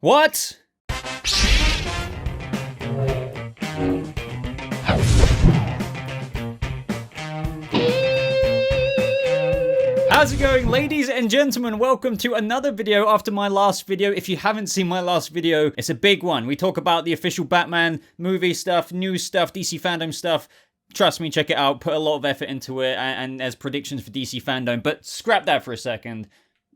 What? How's it going, ladies and gentlemen? Welcome to another video after my last video. If you haven't seen my last video, it's a big one. We talk about the official Batman movie stuff, news stuff, DC Fandome stuff. Trust me, check it out. Put a lot of effort into it, and there's predictions for DC Fandome. But scrap that for a second.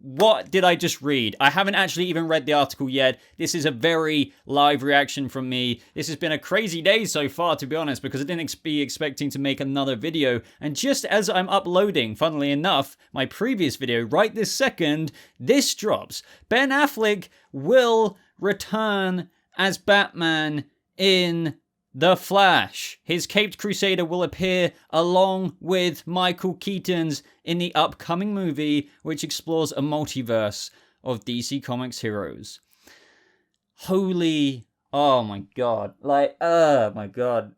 What did I just read? I haven't actually even read the article yet. This is a very live reaction from me. This has been a crazy day so far, to be honest, because I didn't be expecting to make another video. And just as I'm uploading, funnily enough, my previous video, right this second, this drops. Ben Affleck will return as Batman in The Flash. His caped crusader will appear along with Michael Keaton's in the upcoming movie, which explores a multiverse of DC Comics heroes. Holy, oh my god, my god,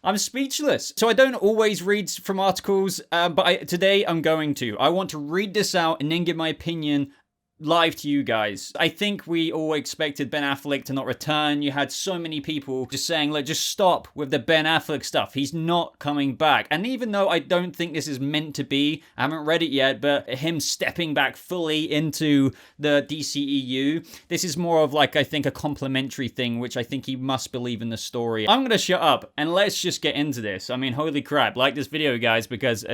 I'm speechless. So I don't always read from articles, but today I'm going to. I want to read this out and then give my opinion live to you guys. I think we all expected Ben Affleck to not return. You had so many people just saying, like, just stop with the Ben Affleck stuff. He's not coming back. And even though I don't think this is meant to be, I haven't read it yet, but him stepping back fully into the DCEU, this is more of like, I think, a complimentary thing, which I think he must believe in the story. I'm gonna shut up and let's just get into this. I mean, holy crap. Like this video, guys, because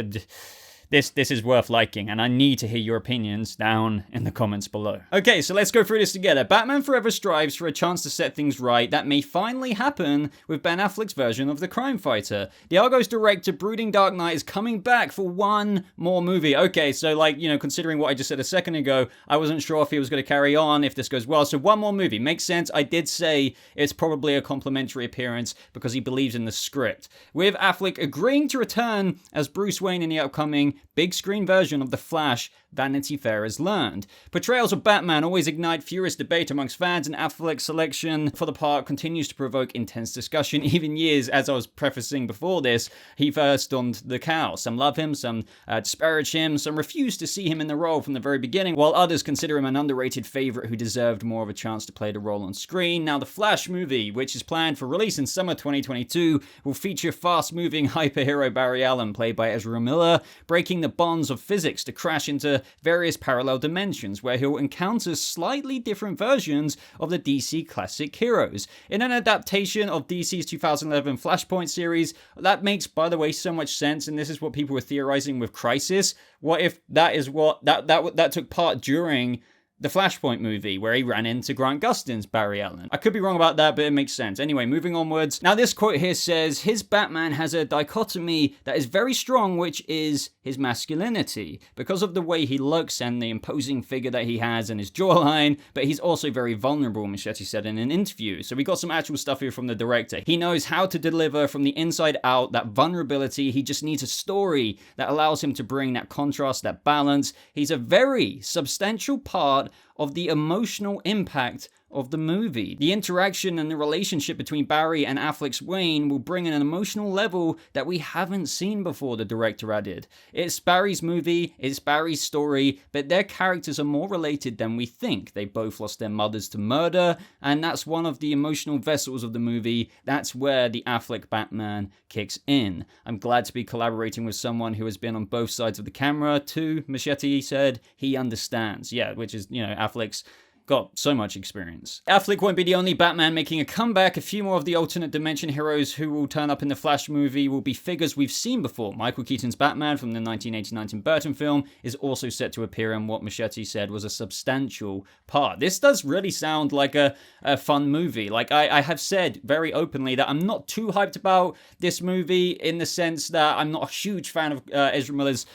This is worth liking, and I need to hear your opinions down in the comments below. Okay, so let's go through this together. Batman Forever strives for a chance to set things right that may finally happen with Ben Affleck's version of the crime fighter. The Argos director Brooding Dark Knight is coming back for one more movie. Okay, so like, you know, considering what I just said a second ago, I wasn't sure if he was going to carry on, if this goes well. So one more movie. Makes sense. I did say it's probably a complimentary appearance because he believes in the script. With Affleck agreeing to return as Bruce Wayne in the upcoming big screen version of The Flash, Vanity Fair has learned. Portrayals of Batman always ignite furious debate amongst fans, and Affleck's selection for the part continues to provoke intense discussion, even years, as I was prefacing before this, he first donned the cowl. Some love him, some disparage him, some refuse to see him in the role from the very beginning, while others consider him an underrated favorite who deserved more of a chance to play the role on screen. Now, The Flash movie, which is planned for release in summer 2022, will feature fast-moving hyperhero Barry Allen, played by Ezra Miller, breaking the bonds of physics to crash into various parallel dimensions where he'll encounter slightly different versions of the DC classic heroes. In an adaptation of DC's 2011 Flashpoint series, that makes, by the way, so much sense, and this is what people were theorizing with Crisis. What if that is what that took part during the Flashpoint movie, where he ran into Grant Gustin's Barry Allen? I could be wrong about that, but it makes sense. Anyway, moving onwards. Now, this quote here says, his Batman has a dichotomy that is very strong, which is his masculinity, because of the way he looks and the imposing figure that he has and his jawline, but he's also very vulnerable, Muschietti said in an interview. So we got some actual stuff here from the director. He knows how to deliver from the inside out that vulnerability. He just needs a story that allows him to bring that contrast, that balance. He's a very substantial part of the emotional impact of the movie. The interaction and the relationship between Barry and Affleck's Wayne will bring an emotional level that we haven't seen before, the director added. It's Barry's movie, it's Barry's story, but their characters are more related than we think. They both lost their mothers to murder, and that's one of the emotional vessels of the movie. That's where the Affleck Batman kicks in. I'm glad to be collaborating with someone who has been on both sides of the camera too, Muschietti said. He understands. Yeah, which is, you know, Affleck's got so much experience. Affleck won't be the only Batman making a comeback. A few more of the alternate dimension heroes who will turn up in the Flash movie will be figures we've seen before. Michael Keaton's Batman from the 1989 Tim Burton film is also set to appear in what Muschietti said was a substantial part. This does really sound like a fun movie. Like I have said very openly that I'm not too hyped about this movie, in the sense that I'm not a huge fan of Ezra Miller's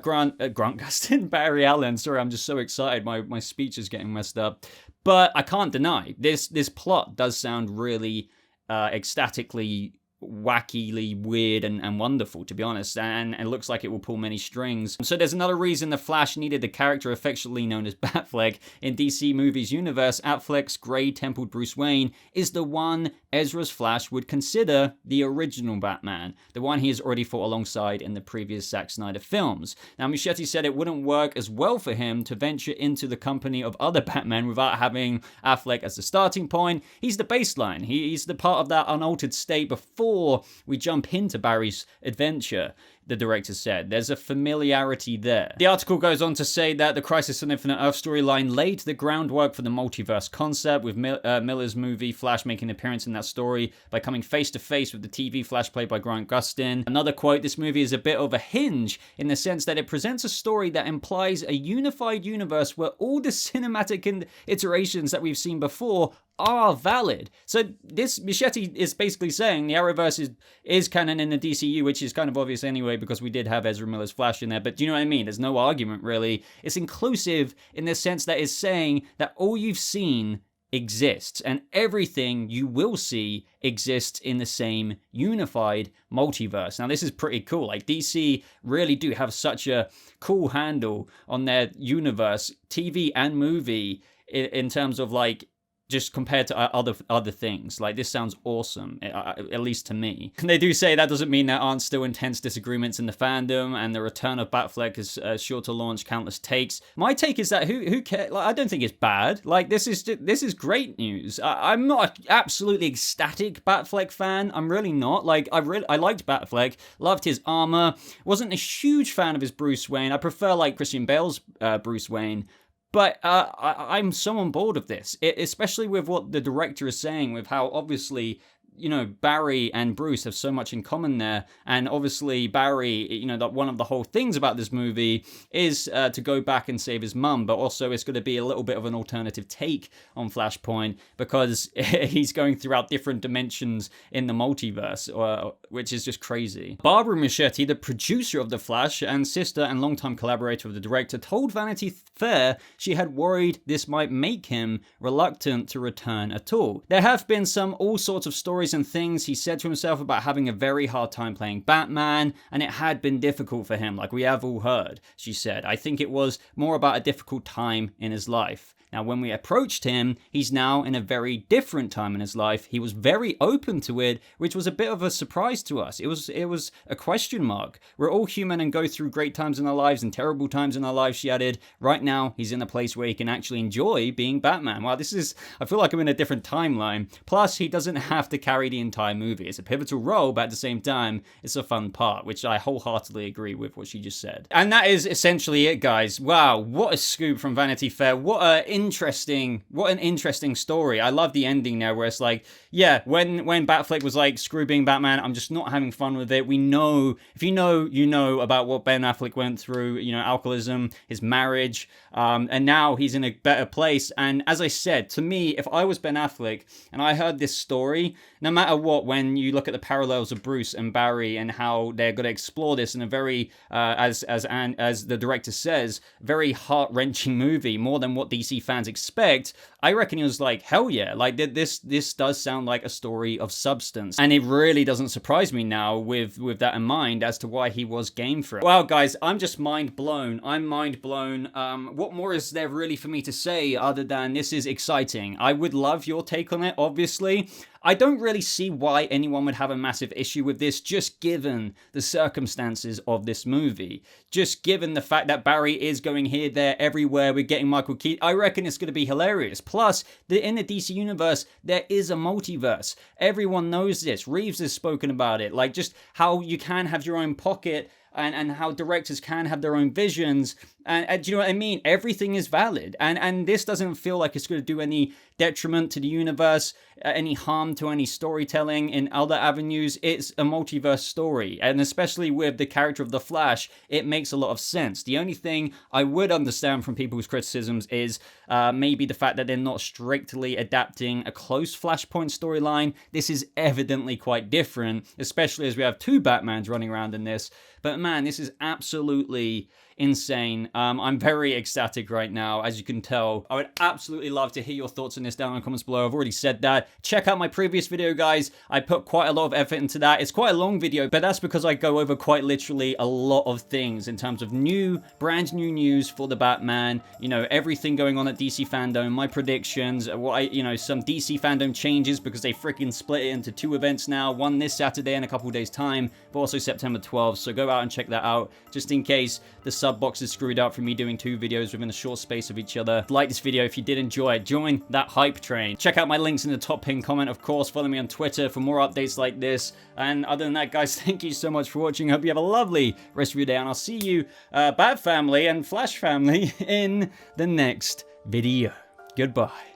Grant Gustin, Barry Allen. Sorry, I'm just so excited. My speech is getting messed up. But I can't deny, this plot does sound really ecstatically wackily weird and wonderful, to be honest, and it looks like it will pull many strings. So there's another reason the Flash needed the character affectionately known as Batfleck. In DC movies universe, Affleck's grey-templed Bruce Wayne is the one Ezra's Flash would consider the original Batman, the one he has already fought alongside in the previous Zack Snyder films. Now, Muschietti said it wouldn't work as well for him to venture into the company of other Batmen without having Affleck as the starting point. He's the baseline. He's the part of that unaltered state before we jump into Barry's adventure, the director said. There's a familiarity there. The article goes on to say that the Crisis on Infinite Earth storyline laid the groundwork for the multiverse concept, with Miller's movie Flash making an appearance in that story by coming face to face with the TV Flash played by Grant Gustin. Another quote, this movie is a bit of a hinge in the sense that it presents a story that implies a unified universe where all the cinematic iterations that we've seen before are valid. So this, Muschietti is basically saying the Arrowverse is canon in the DCU, which is kind of obvious anyway because we did have Ezra Miller's Flash in there, but do you know what I mean? There's no argument really. It's inclusive in the sense that it's saying that all you've seen exists and everything you will see exists in the same unified multiverse. Now this is pretty cool. Like DC really do have such a cool handle on their universe, TV and movie, in terms of like just compared to other things. Like, this sounds awesome, at least to me. And they do say that doesn't mean there aren't still intense disagreements in the fandom, and the return of Batfleck is sure to launch countless takes. My take is that who cares? Like, I don't think it's bad. Like, this is great news. I'm not an absolutely ecstatic Batfleck fan. I'm really not. Like, I liked Batfleck, loved his armor, wasn't a huge fan of his Bruce Wayne. I prefer like Christian Bale's Bruce Wayne. But I'm so on board of this, especially with what the director is saying, with how obviously, you know, Barry and Bruce have so much in common there. And obviously Barry, you know, that one of the whole things about this movie is to go back and save his mum, but also it's going to be a little bit of an alternative take on Flashpoint because he's going throughout different dimensions in the multiverse, which is just crazy. Barbara Muschietti, the producer of The Flash and sister and longtime collaborator of the director, told Vanity Fair she had worried this might make him reluctant to return at all. There have been all sorts of stories and things he said to himself about having a very hard time playing Batman, and it had been difficult for him, like we have all heard, she said. I think it was more about a difficult time in his life. Now, when we approached him, he's now in a very different time in his life. He was very open to it, which was a bit of a surprise to us. It was a question mark. We're all human and go through great times in our lives and terrible times in our lives, she added. Right now, he's in a place where he can actually enjoy being Batman. Wow, I feel like I'm in a different timeline. Plus, he doesn't have to carry the entire movie. It's a pivotal role, but at the same time, it's a fun part, which I wholeheartedly agree with what she just said. And that is essentially it, guys. Wow, what a scoop from Vanity Fair. What an interesting story. I love the ending there where it's like, yeah, when Batfleck was like, screw being Batman, I'm just not having fun with it. We know, if you know, you know about what Ben Affleck went through, you know, alcoholism, his marriage, and now he's in a better place. And as I said, to me, if I was Ben Affleck and I heard this story, no matter what, when you look at the parallels of Bruce and Barry and how they're going to explore this in a very, as the director says, very heart-wrenching movie, more than what DC fans expect, I reckon he was like, hell yeah, like this does sound like a story of substance. And it really doesn't surprise me now with that in mind as to why he was game for it. Wow, guys, I'm just mind blown. I'm mind blown. What more is there really for me to say other than this is exciting? I would love your take on it, obviously. I don't really see why anyone would have a massive issue with this, just given the circumstances of this movie. Just given the fact that Barry is going here, there, everywhere, we're getting Michael Keaton. I reckon it's going to be hilarious. Plus, in the DC universe, there is a multiverse. Everyone knows this. Reeves has spoken about it. Like, just how you can have your own pocket and how directors can have their own visions. And do you know what I mean? Everything is valid. And this doesn't feel like it's going to do any detriment to the universe, any harm to any storytelling in other avenues. It's a multiverse story. And especially with the character of The Flash, it makes a lot of sense. The only thing I would understand from people's criticisms is maybe the fact that they're not strictly adapting a close Flashpoint storyline. This is evidently quite different, especially as we have two Batmans running around in this. But man, this is absolutely insane. I'm very ecstatic right now, as you can tell. I would absolutely love to hear your thoughts on this down in the comments below. I've already said that. Check out my previous video, guys. I put quite a lot of effort into that. It's quite a long video, but that's because I go over quite literally a lot of things in terms of brand new news for the Batman, you know, everything going on at DC Fandome, my predictions, some DC Fandome changes because they freaking split it into 2 events now, one this Saturday in a couple days time, but also September 12th, so go out and check that out, just in case the sub box is screwed up from me doing 2 videos within a short space of each other. Like this video if you did enjoy it. Join that hype train. Check out my links in the top pinned comment, of course. Follow me on Twitter for more updates like this. And other than that, guys, thank you so much for watching. Hope you have a lovely rest of your day, and I'll see you, Bat family and Flash family, in the next video. Goodbye.